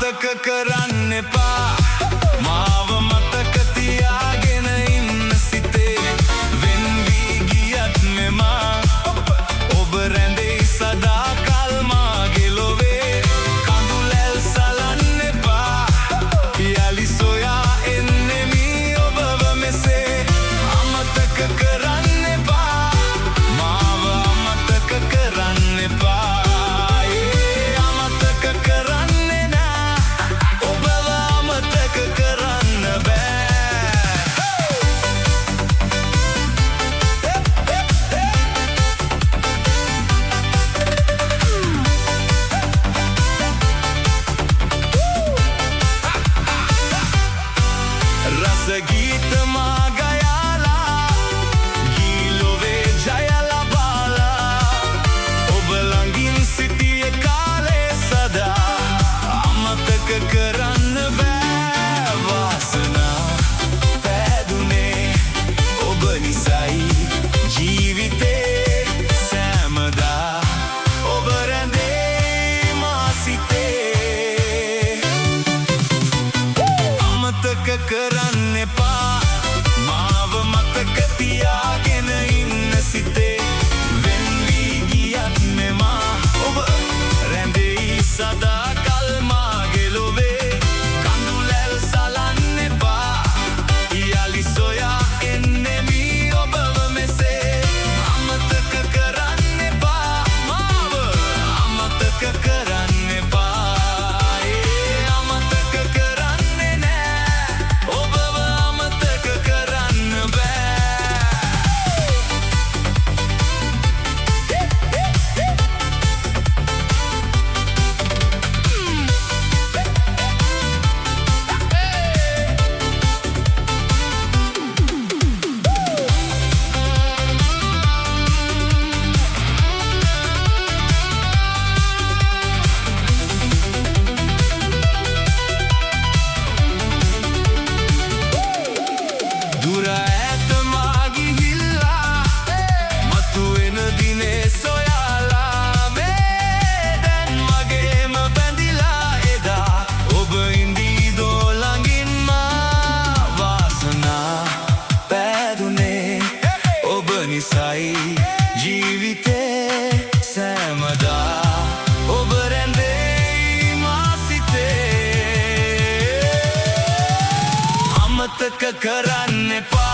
අමතක කරන්න එපා මාව මතක තියාගෙන ඉන්න සිතේ වෙන් වී ගියත් මෙමා ඔබ රැඳෙයි සදාකල් මාගේ ලොවේ කඳුලැල් සලන්න එපා යලි සොයා එන්නෙමි ඔබව මෙසේ අමතක කරන්න එපා මාව අමතක කරන්න එපා ගීත මා ගයාලා ගීලොවේ ජය ලබාලා ඔබ ළඟින් සිටියේ කාලේ සදා අමතක කරන්න බෑ වාසනා පැදුනේ ඔබ නිසයි ජීවිතේ සෑමදා ඔබ රැඳේ මා සිතේ අමතක කරන්න එපා මාව මතක තියාගෙන ඉන්න සිතේ වෙන් වී ගියත් මෙමා ඔබ රැඳෙයි සදාකල් මාගේ ලොවේ කඳුලැල් සලන්න එපා යලි සොයා එන්නෙමි ඔබව මෙසේ අමතක කරන්න එපා මාව අමතක කරන්න එපා දුර ඈත මා ගිහිල්ලා මතුවෙන දිනේ සොයාලා මේ දැන් මගේම බැඳිලා එදා ඔබ ඉඳීදෝ ළඟින් මා වාසනා පැදුනේ ඔබ නිසයි ජීවිතේ සෑමදා ඔබ රැඳෙයි මා සිතේ අමතක කරන්න එපා